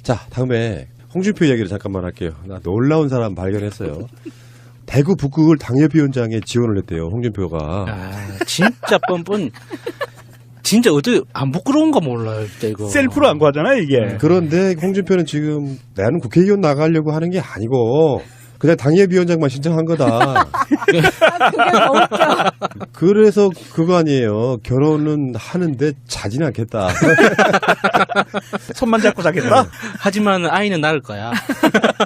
자, 다음에 홍준표 이야기를 잠깐만 할게요. 나 놀라운 사람 발견했어요. 대구 북구을 당협위원장에 지원을 했대요. 홍준표가. 진짜 뻔뻔. 진짜 어떻게 안 부끄러운가 몰라요, 진짜 이거. 셀프로 한 거잖아요, 이게. 그런데 홍준표는 지금 나는 국회의원 나가려고 하는 게 아니고 그냥 당협위원장만 신청한 거다. 그게 더 웃겨. 그래서 그거 아니에요. 결혼은 하는데 자진 않겠다. 손만 잡고 자겠다? 하지만 아이는 낳을 거야.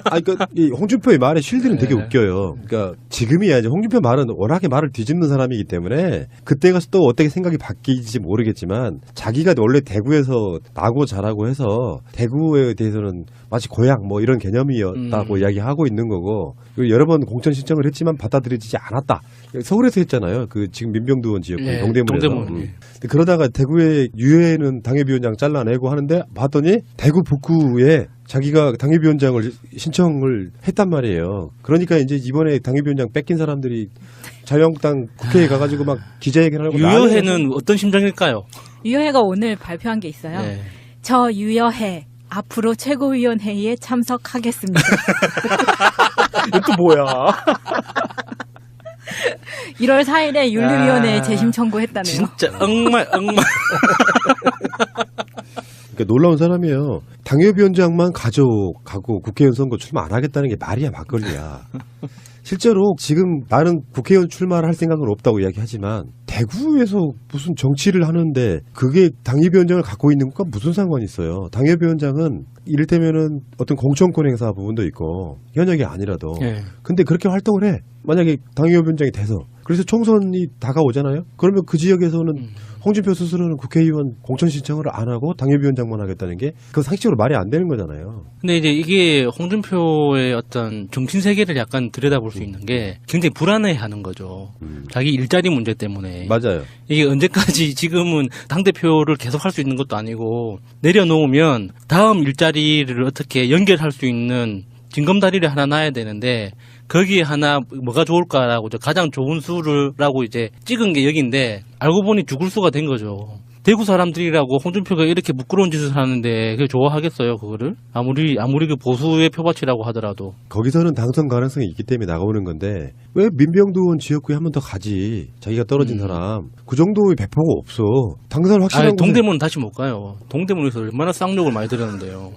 그러니까 이 홍준표의 말에 쉴드는 되게 웃겨요. 그러니까 지금이야 이제 홍준표 말은 워낙에 말을 뒤집는 사람이기 때문에 그때 가서 또 어떻게 생각이 바뀌지 모르겠지만 자기가 원래 대구에서 나고 자라고 해서 대구에 대해서는 마치 고향 뭐 이런 개념이었다고 이야기하고 있는 거고 여러 번 공천 신청을 했지만 받아들여지지 않았다. 서울에서 했잖아요. 그 지금 민병두 의원 지역구 동대문에서. 근데 그러다가 대구의 유해는 당협위원장 잘라내고 하는데 봤더니 대구 북구에 자기가 당협위원장을 신청을 했단 말이에요. 그러니까 이제 이번에 당협위원장 뺏긴 사람들이 자유한국당 국회에 가가지고 막 기자회견하고 유여해는 어떤 심정일까요? 유여해가 오늘 발표한 게 있어요. 네. 저 유여해 앞으로 최고위원회의에 참석하겠습니다. 이것도 뭐야? 1월 4일에 윤리위원회에 재심 청구했다네요. 진짜 엉말. 그러니까 놀라운 사람이에요. 당협위원장만 가져가고 국회의원 선거 출마 안 하겠다는 게 말이야 막걸리야. 실제로 지금 나는 국회의원 출마를 할 생각은 없다고 이야기하지만 대구에서 무슨 정치를 하는데 그게 당협위원장을 갖고 있는 것과 무슨 상관이 있어요. 당협위원장은 이를테면은 어떤 공천권 행사 부분도 있고 현역이 아니라도 근데 그렇게 활동을 해. 만약에 당협위원장이 돼서 그래서 총선이 다가오잖아요. 그러면 그 지역에서는 홍준표 스스로는 국회의원 공천 신청을 안 하고 당협위원장만 하겠다는 게 그 상식적으로 말이 안 되는 거잖아요. 근데 이제 이게 홍준표의 어떤 정신 세계를 약간 들여다볼 수 있는 게 굉장히 불안해하는 거죠. 자기 일자리 문제 때문에. 맞아요. 이게 언제까지 지금은 당대표를 계속 할 수 있는 것도 아니고 내려놓으면 다음 일자리를 어떻게 연결할 수 있는 징검다리를 하나 놔야 되는데 거기에 하나 뭐가 좋을까라고 가장 좋은 수라고 이제 찍은 게 여기인데 알고 보니 죽을 수가 된 거죠. 대구 사람들이라고 홍준표가 이렇게 부끄러운 짓을 하는데 그게 좋아하겠어요, 그거를? 아무리 그 보수의 표밭이라고 하더라도. 거기서는 당선 가능성이 있기 때문에 나가오는 건데 왜 민병두 의원 지역구에 한 번 더 가지? 자기가 떨어진 사람. 그 정도의 배포가 없어. 당선 확실한 동대문은 다시 못 가요. 동대문에서 얼마나 쌍욕을 많이 들었는데요.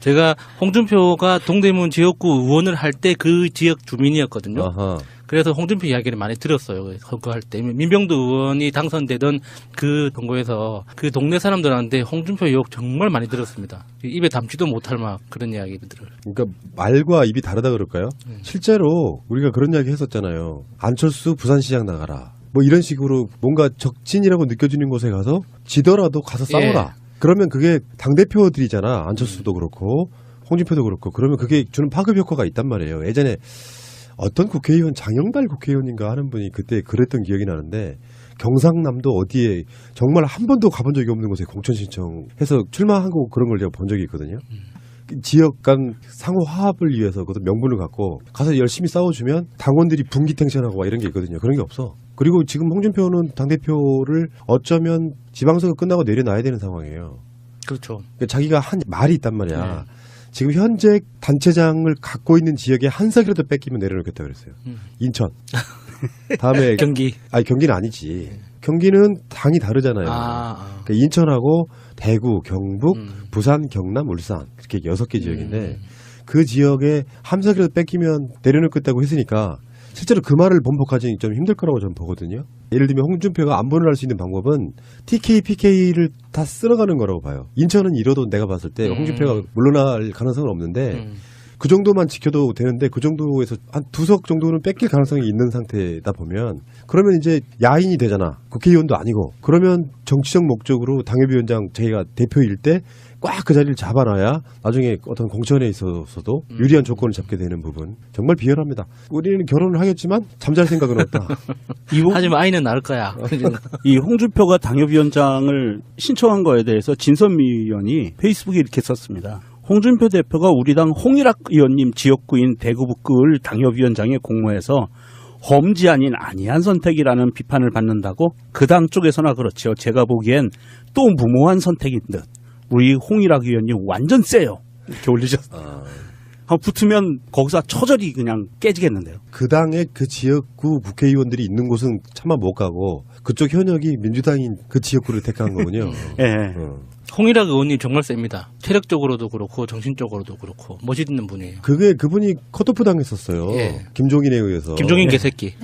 제가 홍준표가 동대문 지역구 의원을 할 때 그 지역 주민이었거든요. 아하. 그래서 홍준표 이야기를 많이 들었어요. 선거할 때. 민병두 의원이 당선되던 그 동구에서 그 동네 사람들한테 홍준표 욕 정말 많이 들었습니다. 입에 담지도 못할 막 그런 이야기들을. 그러니까 말과 입이 다르다 그럴까요? 실제로 우리가 그런 이야기 했었잖아요. 안철수 부산시장 나가라. 뭐 이런 식으로 뭔가 적진이라고 느껴지는 곳에 가서 지더라도 가서 싸워라. 그러면 그게 당대표들이잖아. 안철수도 그렇고 홍준표도 그렇고. 그러면 그게 주는 파급 효과가 있단 말이에요. 예전에 어떤 국회의원 장영달 국회의원인가 하는 분이 그때 그랬던 기억이 나는데 경상남도 어디에 정말 한 번도 가본 적이 없는 곳에 공천 신청해서 출마하고 그런 걸 제가 본 적이 있거든요. 지역 간 상호 화합을 위해서 그것도 명분을 갖고 가서 열심히 싸워주면 당원들이 분기탱천하고 막 이런 게 있거든요. 그런 게 없어. 그리고 지금 홍준표는 당대표를 어쩌면 지방선거 끝나고 내려놔야 되는 상황이에요. 그렇죠. 그러니까 자기가 한 말이 있단 말이야. 지금 현재 단체장을 갖고 있는 지역에 한 석이라도 뺏기면 내려놓겠다 그랬어요. 인천. 다음에 경기. 아니 경기는 아니지. 경기는 당이 다르잖아요. 그러니까 인천하고 대구, 경북, 부산, 경남, 울산 이렇게 6개 지역인데 그 지역에 한 석이라도 뺏기면 내려놓겠다고 했으니까 실제로 그 말을 번복하기는 좀 힘들 거라고 저는 보거든요. 예를 들면 홍준표가 안보를 할 수 있는 방법은 TK, PK를 다 쓸어가는 거라고 봐요. 인천은 이뤄도 내가 봤을 때 홍준표가 물러날 가능성은 없는데 그 정도만 지켜도 되는데 그 정도에서 한 2석 정도는 뺏길 가능성이 있는 상태다 보면 그러면 이제 야인이 되잖아. 국회의원도 아니고. 그러면 정치적 목적으로 당협위원장 자기가 대표일 때 꽉 그 자리를 잡아놔야 나중에 어떤 공천에 있어서도 유리한 조건을 잡게 되는 부분. 정말 비열합니다. 우리는 결혼을 하겠지만 잠잘 생각은 없다. 하지만 아이는 낳을 거야. 이 홍준표가 당협위원장을 신청한 거에 대해서 진선미 의원이 페이스북에 이렇게 썼습니다. 홍준표 대표가 우리 당 홍일학 의원님 지역구인 대구 북구을 당협위원장에 공모해서 험지 아닌 아니한 선택이라는 비판을 받는다고 그 당 쪽에서나 그렇죠. 제가 보기엔 또 무모한 선택인 듯. 우리 홍일학 의원님 완전 세요. 이렇게 올리셨어요. 붙으면 거기서 처절히 그냥 깨지겠는데요. 그 당의 그 지역구 국회의원들이 있는 곳은 차마 못 가고 그쪽 현역이 민주당인 그 지역구를 택한 거군요. 예. 홍일학 의원님 정말 셉니다. 체력적으로도 그렇고 정신적으로도 그렇고 멋있는 분이에요. 그분이 컷오프 당했었어요. 예. 김종인에 의해서. 김종인 개새끼.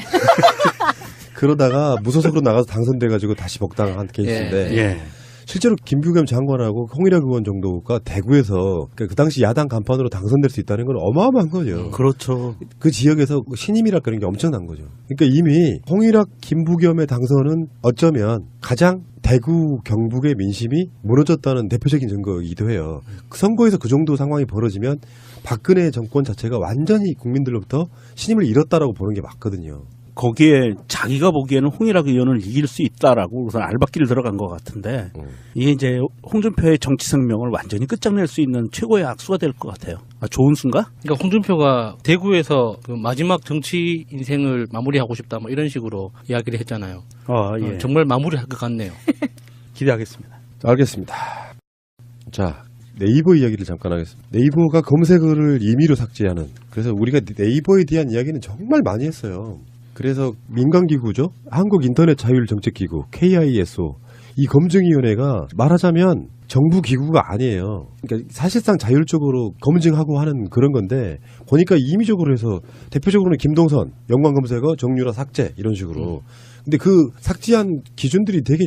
그러다가 무소속으로 나가서 당선돼가지고 다시 복당한 케이스인데 예. 실제로 김부겸 장관하고 홍일학 의원 정도가 대구에서 그 당시 야당 간판으로 당선될 수 있다는 건 어마어마한 거죠. 그렇죠. 그 지역에서 신임이라 그런 게 엄청난 거죠. 그러니까 이미 홍일학, 김부겸의 당선은 어쩌면 가장 대구, 경북의 민심이 무너졌다는 대표적인 증거이기도 해요. 그 선거에서 그 정도 상황이 벌어지면 박근혜 정권 자체가 완전히 국민들로부터 신임을 잃었다라고 보는 게 맞거든요. 거기에 자기가 보기에는 홍일학 의원을 이길 수 있다라고 우선 알박기를 들어간 것 같은데 이게 이제 홍준표의 정치 생명을 완전히 끝장낼 수 있는 최고의 악수가 될 것 같아요. 좋은 순가? 그러니까 홍준표가 대구에서 그 마지막 정치 인생을 마무리하고 싶다 뭐 이런 식으로 이야기를 했잖아요. 예. 정말 마무리할 것 같네요. 기대하겠습니다. 알겠습니다. 자, 네이버 이야기를 잠깐 하겠습니다. 네이버가 검색어를 임의로 삭제하는, 그래서 우리가 네이버에 대한 이야기는 정말 많이 했어요. 그래서 민간기구죠. 한국인터넷자율정책기구 KISO 이 검증위원회가 말하자면 정부 기구가 아니에요. 그러니까 사실상 자율적으로 검증하고 하는 그런 건데 보니까 임의적으로 해서 대표적으로는 김동선 연관검색어 정유라 삭제 이런 식으로. 근데 그 삭제한 기준들이 되게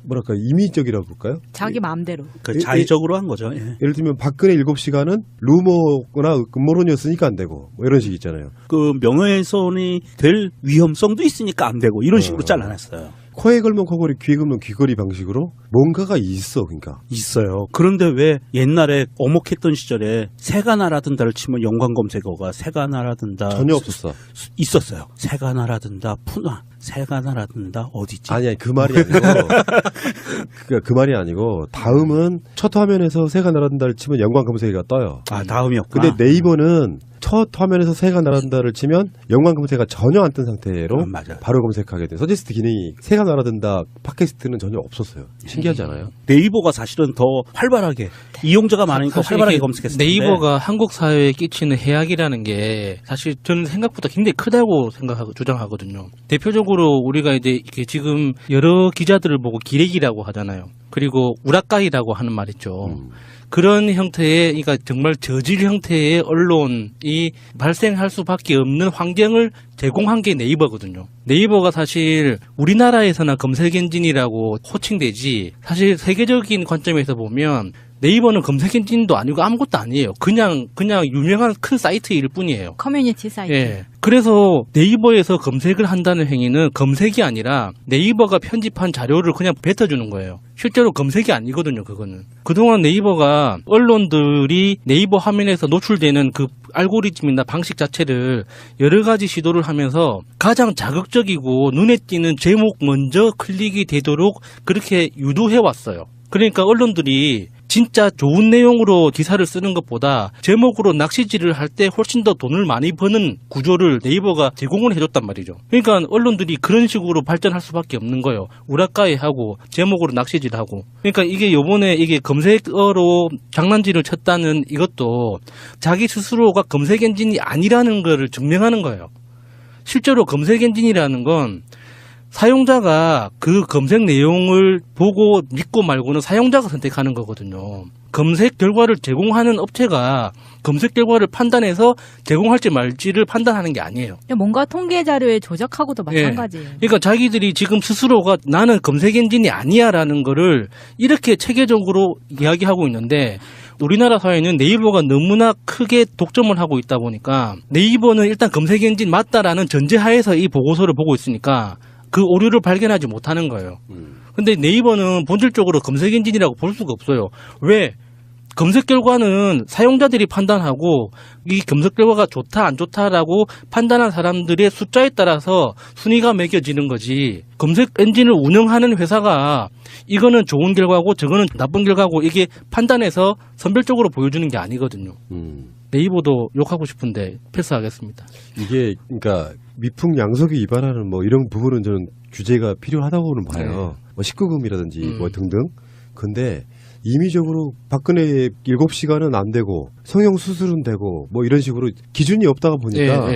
뭐랄까 임의적이라고 볼까요? 자기 마음대로. 자의적으로 한 거죠. 예. 예를 들면 박근혜 7시간은 루머나 음모론이었으니까 안 되고 뭐 이런 식 있잖아요. 그 명예훼손이 될 위험성도 있으니까 안 되고 이런 식으로 잘라냈어요. 코에 걸면 코걸이, 귀에 걸면 귀걸이 방식으로 뭔가가 있어. 그러니까 있어요. 그런데 왜 옛날에 어목했던 시절에 새가 날아든다를 치면 연관 검색어가 새가 날아든다 전혀 없었어. 있었어요. 새가 날아든다 푸나 새가 날아든다 어디지? 아니 그 말이 아니고 그 말이 아니고 다음은 첫 화면에서 새가 날아든다를 치면 연관 검색어가 떠요. 다음이었구나. 근데 네이버는 첫 화면에서 새가 날아든다를 치면 연관 검색어가 전혀 안 뜬 상태로 맞아요. 바로 검색하게 돼. 서지스트 기능이 새가 날아든다 팟캐스트는 전혀 없었어요. 신기하지 않아요? 네이버가 사실은 더 활발하게 이용자가 많으니까 활발하게 검색했을 텐데 네이버가 한국 사회에 끼치는 해악이라는 게 사실 저는 생각보다 굉장히 크다고 생각하고 주장하거든요. 대표적으로 우리가 이제 이렇게 지금 여러 기자들을 보고 기레기라고 하잖아요. 그리고 우라카이라고 하는 말 있죠. 그런 형태의, 그러니까 정말 저질 형태의 언론이 발생할 수밖에 없는 환경을 제공한 게 네이버거든요. 네이버가 사실 우리나라에서나 검색 엔진이라고 호칭되지 사실 세계적인 관점에서 보면 네이버는 검색 엔진도 아니고 아무것도 아니에요. 그냥 유명한 큰 사이트일 뿐이에요. 커뮤니티 사이트. 예. 그래서 네이버에서 검색을 한다는 행위는 검색이 아니라 네이버가 편집한 자료를 그냥 뱉어주는 거예요. 실제로 검색이 아니거든요, 그거는. 그동안 네이버가 언론들이 네이버 화면에서 노출되는 그 알고리즘이나 방식 자체를 여러 가지 시도를 하면서 가장 자극적이고 눈에 띄는 제목 먼저 클릭이 되도록 그렇게 유도해 왔어요. 그러니까 언론들이 진짜 좋은 내용으로 기사를 쓰는 것보다 제목으로 낚시질을 할 때 훨씬 더 돈을 많이 버는 구조를 네이버가 제공을 해줬단 말이죠. 그러니까 언론들이 그런 식으로 발전할 수밖에 없는 거예요. 우라카이 하고 제목으로 낚시질하고. 그러니까 이게 요번에 이게 검색어로 장난질을 쳤다는 이것도 자기 스스로가 검색 엔진이 아니라는 거를 증명하는 거예요. 실제로 검색 엔진이라는 건 사용자가 그 검색 내용을 보고 믿고 말고는 사용자가 선택하는 거거든요. 검색 결과를 제공하는 업체가 검색 결과를 판단해서 제공할지 말지를 판단하는 게 아니에요. 뭔가 통계 자료에 조작하고도 마찬가지예요. 그러니까 자기들이 지금 스스로가 나는 검색 엔진이 아니야라는 거를 이렇게 체계적으로 이야기하고 있는데 우리나라 사회는 네이버가 너무나 크게 독점을 하고 있다 보니까 네이버는 일단 검색 엔진 맞다라는 전제하에서 이 보고서를 보고 있으니까 그 오류를 발견하지 못하는 거예요. 근데 네이버는 본질적으로 검색 엔진이라고 볼 수가 없어요. 왜? 검색 결과는 사용자들이 판단하고 이 검색 결과가 좋다 안 좋다라고 판단한 사람들의 숫자에 따라서 순위가 매겨지는 거지. 검색 엔진을 운영하는 회사가 이거는 좋은 결과고 저거는 나쁜 결과고 이게 판단해서 선별적으로 보여주는 게 아니거든요. 네이버도 욕하고 싶은데 패스하겠습니다. 이게 그러니까 미풍양속이 위반하는 뭐 이런 부분은 저는 규제가 필요하다고는 봐요. 뭐 19금이라든지 뭐 등등. 근데 임의적으로 박근혜 7시간은 안 되고 성형수술은 되고 뭐 이런 식으로 기준이 없다가 보니까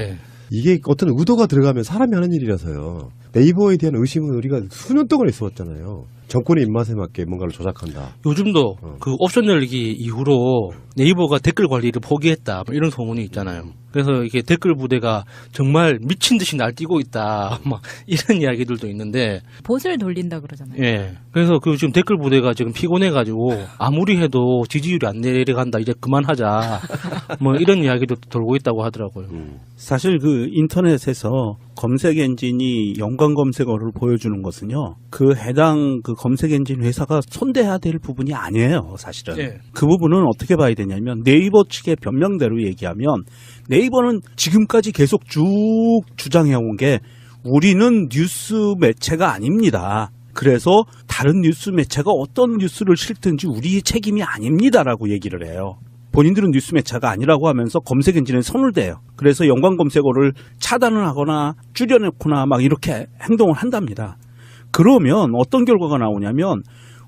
이게 어떤 의도가 들어가면 사람이 하는 일이라서요. 네이버에 대한 의심은 우리가 수년 동안 있어왔잖아요. 정권의 입맛에 맞게 뭔가를 조작한다. 요즘도 그 옵션 열기 이후로 네이버가 댓글 관리를 포기했다. 뭐 이런 소문이 있잖아요. 그래서 이게 댓글 부대가 정말 미친 듯이 날뛰고 있다. 막 이런 이야기들도 있는데. 봇을 돌린다 그러잖아요. 예. 그래서 그 지금 댓글 부대가 지금 피곤해가지고 아무리 해도 지지율이 안 내려간다. 이제 그만하자. 뭐 이런 이야기도 돌고 있다고 하더라고요. 사실 그 인터넷에서 검색 엔진이 연관 검색어를 보여주는 것은요, 그 해당 그 검색 엔진 회사가 손대야 될 부분이 아니에요, 사실은. 예. 그 부분은 어떻게 봐야 되냐면 네이버 측의 변명대로 얘기하면 네이버는 지금까지 계속 쭉 주장해온 게 우리는 뉴스 매체가 아닙니다. 그래서 다른 뉴스 매체가 어떤 뉴스를 실든지 우리의 책임이 아닙니다라고 얘기를 해요. 본인들은 뉴스 매체가 아니라고 하면서 검색 엔진에 손을 대요. 그래서 연관 검색어를 차단을 하거나 줄여놓거나 막 이렇게 행동을 한답니다. 그러면 어떤 결과가 나오냐면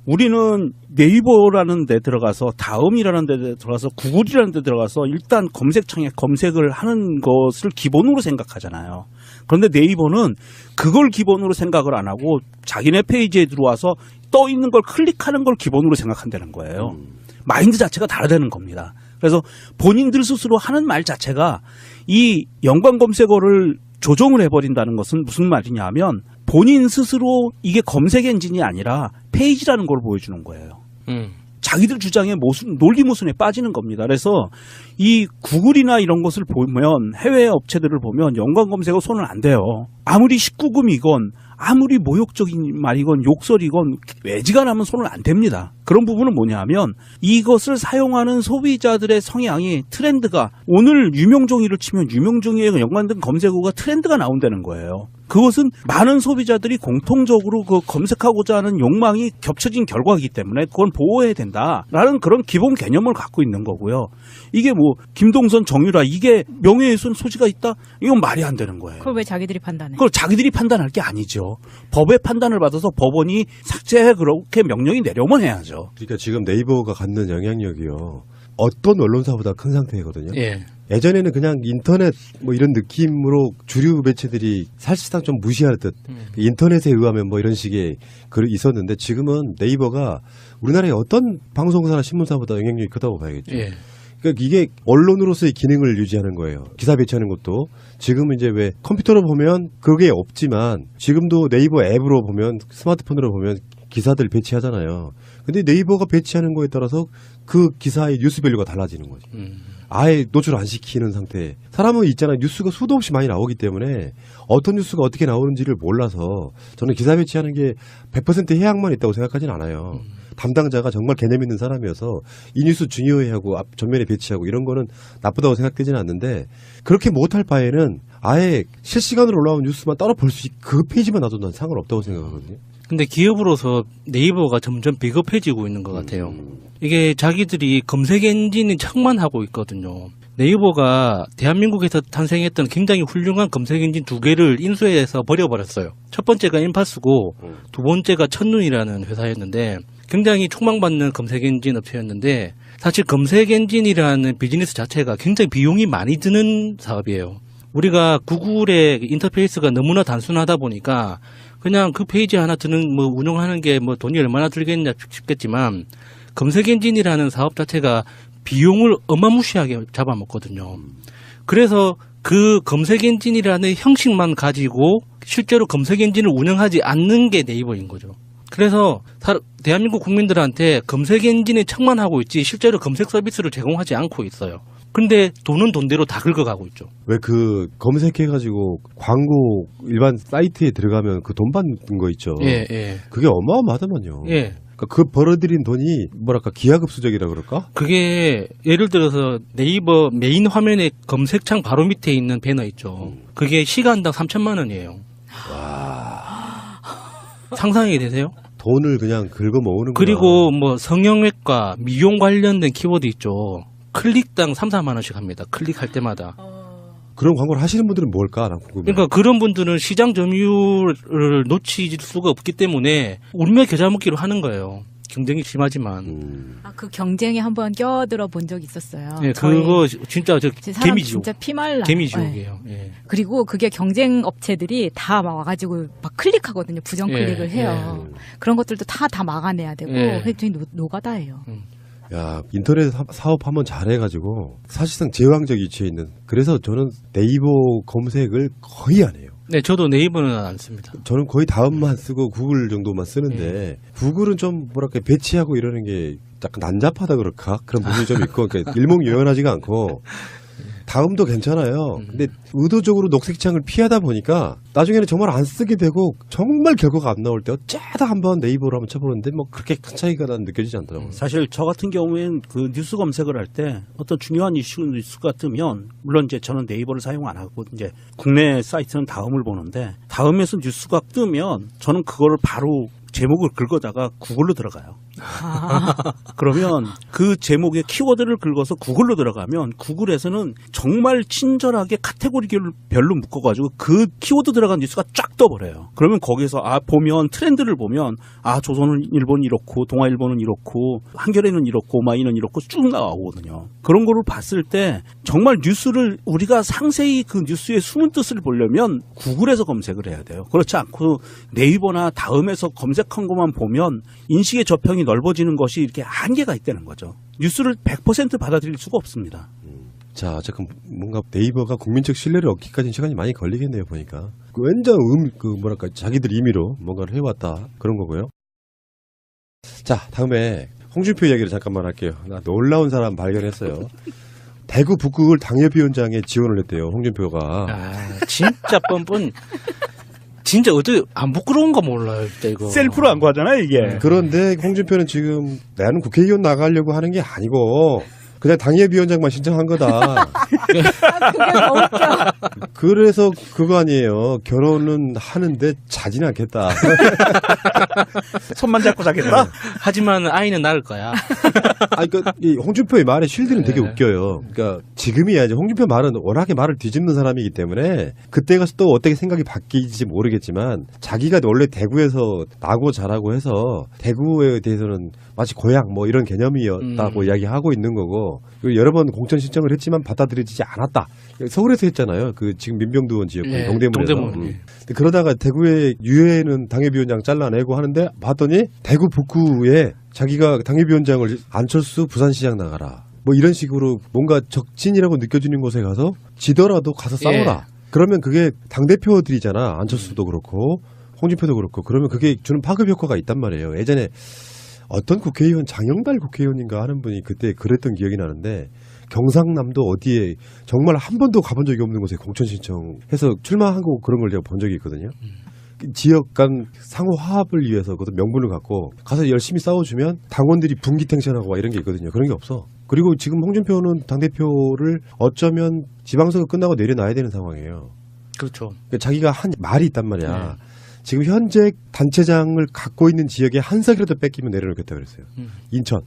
우리는 네이버라는 데 들어가서 다음이라는 데 들어가서 구글이라는 데 들어가서 일단 검색창에 검색을 하는 것을 기본으로 생각하잖아요. 그런데 네이버는 그걸 기본으로 생각을 안 하고 자기네 페이지에 들어와서 떠 있는 걸 클릭하는 걸 기본으로 생각한다는 거예요. 마인드 자체가 다르다는 겁니다. 그래서 본인들 스스로 하는 말 자체가 이 연관 검색어를 조정을 해버린다는 것은 무슨 말이냐 하면 본인 스스로 이게 검색 엔진이 아니라 페이지라는 걸 보여주는 거예요. 자기들 주장의 논리 모순에 빠지는 겁니다. 그래서 이 구글이나 이런 것을 보면 해외 업체들을 보면 연관 검색어 손을 안 대요. 아무리 19금이건 아무리 모욕적인 말이건 욕설이건 외지간하면 손을 안 댑니다. 그런 부분은 뭐냐 하면 이것을 사용하는 소비자들의 성향이 트렌드가 오늘 유명종이를 치면 유명종이에 연관된 검색어가 트렌드가 나온다는 거예요. 그것은 많은 소비자들이 공통적으로 그 검색하고자 하는 욕망이 겹쳐진 결과이기 때문에 그건 보호해야 된다라는 그런 기본 개념을 갖고 있는 거고요. 이게 뭐 김동선 정유라 이게 명예훼손 소지가 있다? 이건 말이 안 되는 거예요. 그걸 왜 자기들이 판단해? 그걸 자기들이 판단할 게 아니죠. 법의 판단을 받아서 법원이 삭제해 그렇게 명령이 내려오면 해야죠. 그러니까 지금 네이버가 갖는 영향력이요. 어떤 언론사보다 큰 상태거든요. 예. 예전에는 그냥 인터넷 뭐 이런 느낌으로 주류 매체들이 사실상 좀 무시하듯 인터넷에 의하면 뭐 이런 식의 글이 있었는데 지금은 네이버가 우리나라의 어떤 방송사나 신문사보다 영향력이 크다고 봐야겠죠. 예. 그러니까 이게 언론으로서의 기능을 유지하는 거예요. 기사 배치하는 것도. 지금은 이제 왜 컴퓨터로 보면 그게 없지만 지금도 네이버 앱으로 보면 스마트폰으로 보면 기사들 배치하잖아요. 근데 네이버가 배치하는 거에 따라서 그 기사의 뉴스 밸류가 달라지는 거죠. 아예 노출 안 시키는 상태. 사람은 있잖아요. 뉴스가 수도 없이 많이 나오기 때문에 어떤 뉴스가 어떻게 나오는지를 몰라서 저는 기사 배치하는 게 100% 해악만 있다고 생각하진 않아요. 담당자가 정말 개념 있는 사람이어서 이 뉴스 중요해 하고 앞 전면에 배치하고 이런 거는 나쁘다고 생각되지는 않는데 그렇게 못할 바에는 아예 실시간으로 올라온 뉴스만 따로 볼 수 그 페이지만 놔도 난 상관없다고 생각하거든요. 근데 기업으로서 네이버가 점점 비겁해지고 있는 것 같아요. 이게 자기들이 검색 엔진이 척만하고 있거든요. 네이버가 대한민국에서 탄생했던 굉장히 훌륭한 검색 엔진 2개를 인수해서 버려버렸어요. 첫 번째가 인파스고 두 번째가 첫눈이라는 회사였는데 굉장히 촉망받는 검색 엔진 업체였는데 사실 검색 엔진이라는 비즈니스 자체가 굉장히 비용이 많이 드는 사업이에요. 우리가 구글의 인터페이스가 너무나 단순하다 보니까 그냥 그 페이지 하나 드는 뭐 운영하는 게 뭐 돈이 얼마나 들겠냐 싶겠지만 검색 엔진이라는 사업 자체가 비용을 어마무시하게 잡아먹거든요. 그래서 그 검색 엔진이라는 형식만 가지고 실제로 검색 엔진을 운영하지 않는 게 네이버인 거죠. 그래서 대한민국 국민들한테 검색 엔진에 척만하고 있지 실제로 검색 서비스를 제공하지 않고 있어요. 근데 돈은 돈대로 다 긁어가고 있죠. 왜 그 검색해가지고 광고 일반 사이트에 들어가면 그 돈 받는 거 있죠. 예, 예. 그게 어마어마하더만요. 예. 그러니까 그 벌어들인 돈이 뭐랄까 기하급수적이라 그럴까? 그게 예를 들어서 네이버 메인 화면에 검색창 바로 밑에 있는 배너 있죠. 그게 시간당 3,000만 원이에요. 상상이 되세요? 돈을 그냥 긁어 모으는 거야. 그리고 뭐 성형외과, 미용 관련된 키워드 있죠. 클릭당 3, 4만 원씩 합니다. 클릭할 때마다. 그런 광고를 하시는 분들은 뭘까? 난 궁금해. 그러니까 그런 분들은 시장 점유율을 놓칠 수가 없기 때문에 울며 겨자 먹기로 하는 거예요. 경쟁이 심하지만. 그 경쟁에 한번 껴들어 본 적이 있었어요. 네, 그거 진짜 저 제 사람 개미지옥. 진짜 피말라. 개미지옥이에요. 예. 그리고 그게 경쟁 업체들이 다 와가지고 막 클릭하거든요. 부정 클릭을 예, 해요. 그런 것들도 다 막아내야 되고 예. 굉장히 노가다예요. 야, 인터넷 사업 한번 잘해가지고 사실상 제왕적 위치에 있는. 그래서 저는 네이버 검색을 거의 안 해요. 네, 저도 네이버는 안 씁니다. 저는 거의 다음만 쓰고 구글 정도만 쓰는데 구글은 좀 뭐랄까 배치하고 이러는 게 약간 난잡하다 그럴까 그런 부분이 좀 있고 그러니까 일목요연하지가 않고 다음도 괜찮아요. 근데 의도적으로 녹색창을 피하다 보니까 나중에는 정말 안 쓰게 되고 정말 결과가 안 나올 때 어쩌다 한번 네이버로 한번 쳐보는데 뭐 그렇게 큰 차이가 난 느껴지지 않더라고요. 사실 저 같은 경우에는 그 뉴스 검색을 할 때 어떤 중요한 뉴스가 뜨면 물론 이제 저는 네이버를 사용 안 하고 이제 국내 사이트는 다음을 보는데 다음에서 뉴스가 뜨면 저는 그거를 바로 제목을 긁어다가 구글로 들어가요. 그러면 그 제목의 키워드를 긁어서 구글로 들어가면 구글에서는 정말 친절하게 카테고리별로 묶어가지고 그 키워드 들어간 뉴스가 쫙 떠버려요. 그러면 거기서 보면 트렌드를 보면 조선일보는 이렇고 동아일보는 이렇고 한겨레는 이렇고 마이는 이렇고 쭉 나오거든요. 그런 거를 봤을 때 정말 뉴스를 우리가 상세히 그 뉴스의 숨은 뜻을 보려면 구글에서 검색을 해야 돼요. 그렇지 않고 네이버나 다음에서 검색한 것만 보면 인식의 저평이 넓어지는 것이 이렇게 한계가 있다는 거죠. 뉴스를 100% 받아들일 수가 없습니다. 자, 잠깐 뭔가 네이버가 국민적 신뢰를 얻기까지는 시간이 많이 걸리겠네요 보니까. 완전 뭐랄까 자기들 임의로 뭔가를 해왔다 그런 거고요. 자, 다음에 홍준표 이야기를 잠깐만 할게요. 나 놀라운 사람 발견했어요. 대구 북극을 당협위원장에 지원을 했대요 홍준표가. 진짜 뻔뻔. 진짜 어떻게 안 부끄러운가 몰라요, 진짜 이거. 셀프로 안 구하잖아요, 이게. 그런데 홍준표는 지금 나는 국회의원 나가려고 하는 게 아니고 그냥 당협위원장만 신청한 거다. 그게 너무 웃겨. 그래서 그거 아니에요. 결혼은 하는데 자지는 않겠다. 손만 잡고 자겠다? 하지만 아이는 낳을 거야. 이 홍준표의 말에 쉴드는 되게 네. 웃겨요. 그러니까 지금이야 이제 홍준표 말은 워낙에 말을 뒤집는 사람이기 때문에 그때 가서 또 어떻게 생각이 바뀌지 모르겠지만 자기가 원래 대구에서 나고 자라고 해서 대구에 대해서는 마치 고향 뭐 이런 개념이었다고 이야기하고 있는 거고 그리고 여러 번 공천 신청을 했지만 받아들여지지 않았다. 서울에서 했잖아요. 그 지금 민병두 의원 지역 네, 동대문에서. 동대문. 근데 그러다가 대구의 유해는 당협위원장 잘라내고 하는데 봤더니 대구 북구에 자기가 당협위원장을 안철수 부산시장 나가라. 뭐 이런 식으로 뭔가 적진이라고 느껴지는 곳에 가서 지더라도 가서 싸워라. 그러면 그게 당대표들이잖아. 안철수도 그렇고 홍준표도 그렇고 그러면 그게 주는 파급 효과가 있단 말이에요. 예전에 어떤 국회의원 장영달 국회의원인가 하는 분이 그때 그랬던 기억이 나는데 경상남도 어디에 정말 한 번도 가본 적이 없는 곳에 공천 신청해서 출마하고 그런 걸 제가 본 적이 있거든요. 지역 간 상호 화합을 위해서 그것도 명분을 갖고 가서 열심히 싸워주면 당원들이 분기탱천하고 이런 게 있거든요. 그런 게 없어. 그리고 지금 홍준표는 당대표를 어쩌면 지방선거 끝나고 내려놔야 되는 상황이에요. 그렇죠. 그러니까 자기가 한 말이 있단 말이야. 네. 지금 현재 단체장을 갖고 있는 지역에 한 석이라도 뺏기면 내려놓겠다 그랬어요. 인천.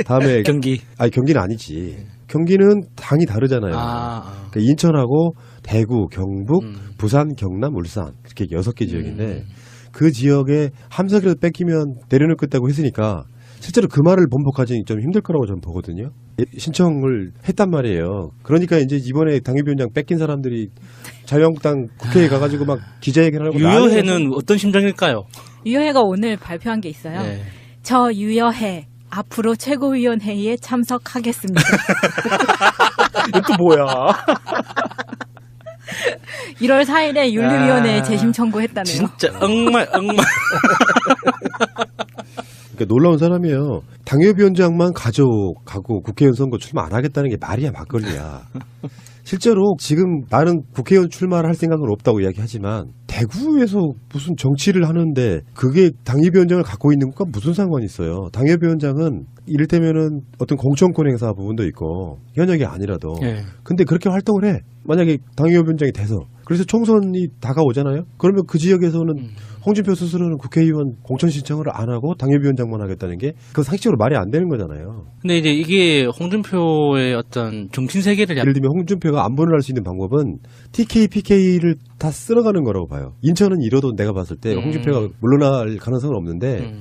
다음에 경기. 경기는 아니지. 경기는 당이 다르잖아요. 그러니까 인천하고 대구, 경북, 부산, 경남, 울산 이렇게 6개 지역인데 그 지역에 한 석이라도 뺏기면 내려놓겠다고 했으니까 실제로 그 말을 번복하기 좀 힘들 거라고 저는 보거든요. 신청을 했단 말이에요. 그러니까 이제 이번에 당협위원장 뺏긴 사람들이 자유한국당 국회에 가가지고 막 기자회견하고 유효회는 어떤 심정일까요? 유효회가 오늘 발표한 게 있어요. 네. 저 유효회 앞으로 최고위원회의에 참석하겠습니다. 이것도 뭐야? 1월 4일에 윤리위원회에 재심 청구했다네요. 진짜 엉말. 그러니까 놀라운 사람이에요. 당협위원장만 가져가고 국회의원 선거 출마 안 하겠다는 게 말이야 막걸리야. 실제로 지금 나는 국회의원 출마를 할 생각은 없다고 이야기하지만 대구에서 무슨 정치를 하는데 그게 당협위원장을 갖고 있는 것과 무슨 상관이 있어요. 당협위원장은 이를테면은 어떤 공천권 행사 부분도 있고 현역이 아니라도 네. 근데 그렇게 활동을 해. 만약에 당협위원장이 돼서 그래서 총선이 다가오잖아요. 그러면 그 지역에서는 홍준표 스스로는 국회의원 공천 신청을 안 하고 당협위원장만 하겠다는 게 그 상식적으로 말이 안 되는 거잖아요. 근데 이제 이게 홍준표의 어떤 정신 세계를 예를 들면 홍준표가 안보를 할 수 있는 방법은 TK, PK를 다 쓸어가는 거라고 봐요. 인천은 이뤄도 내가 봤을 때 홍준표가 물러날 가능성은 없는데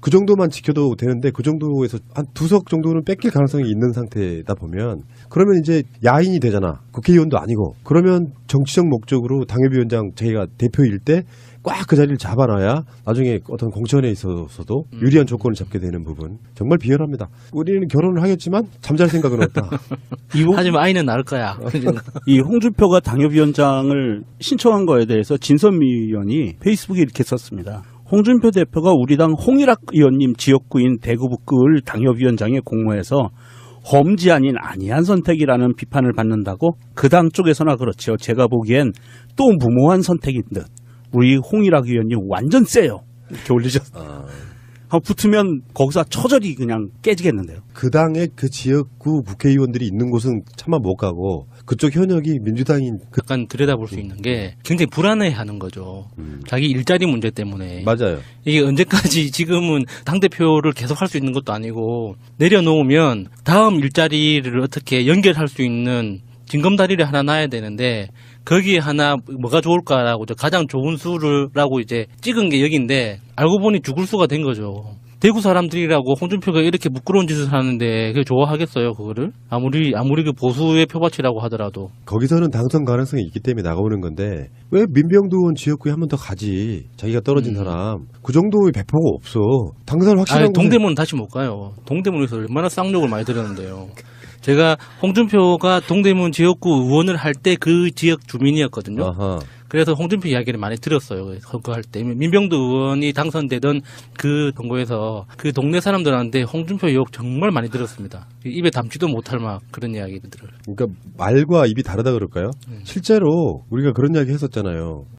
그 정도만 지켜도 되는데 그 정도에서 한 2석 정도는 뺏길 가능성이 있는 상태다 보면 그러면 이제 야인이 되잖아. 국회의원도 아니고. 그러면 정치적 목적으로 당협위원장 자기가 대표일 때 꽉 그 자리를 잡아놔야 나중에 어떤 공천에 있어서도 유리한 조건을 잡게 되는 부분 정말 비열합니다. 우리는 결혼을 하겠지만 잠잘 생각은 없다. 하지만 아이는 낳을 거야. 이 홍준표가 당협위원장을 신청한 거에 대해서 진선미 의원이 페이스북에 이렇게 썼습니다. 홍준표 대표가 우리 당 홍일학 의원님 지역구인 대구북구을 당협위원장에 공모해서 험지 아닌 아니한 선택이라는 비판을 받는다고? 그 당 쪽에서나 그렇죠. 제가 보기엔 또 무모한 선택인 듯. 우리 홍일학 의원님 완전 세요. 이렇게 올리셨어요. 붙으면 거기서 처절히 그냥 깨지겠는데요. 그 당의 그 지역구 국회의원들이 있는 곳은 차마 못 가고 그쪽 현역이 민주당인 약간 들여다볼 수 있는 게 굉장히 불안해하는 거죠. 자기 일자리 문제 때문에. 맞아요. 이게 언제까지 지금은 당대표를 계속 할 수 있는 것도 아니고 내려놓으면 다음 일자리를 어떻게 연결할 수 있는 징검다리를 하나 놔야 되는데 거기에 하나 뭐가 좋을까라고 가장 좋은 수라고 이제 찍은 게 여기인데 알고 보니 죽을 수가 된 거죠. 대구 사람들이라고 홍준표가 이렇게 부끄러운 짓을 하는데 그게 좋아하겠어요, 그거를? 아무리 그 보수의 표밭이라고 하더라도. 거기서는 당선 가능성이 있기 때문에 나가오는 건데 왜 민병두 의원 지역구에 한 번 더 가지? 자기가 떨어진 사람. 그 정도의 배포가 없어. 당선 확실한 동대문은 다시 못 가요. 동대문에서 얼마나 쌍욕을 많이 들었는데요. 제가 홍준표가 동대문 지역구 의원을 할 때 그 지역 주민이었거든요. 아하. 그래서 홍준표 이야기를 많이 들었어요. 선거할 때. 민병두 의원이 당선되던 그 동구에서 그 동네 사람들한테 홍준표 욕 정말 많이 들었습니다. 입에 담지도 못할 막 그런 이야기들을. 그러니까 말과 입이 다르다 그럴까요? 실제로 우리가 그런 이야기 했었잖아요.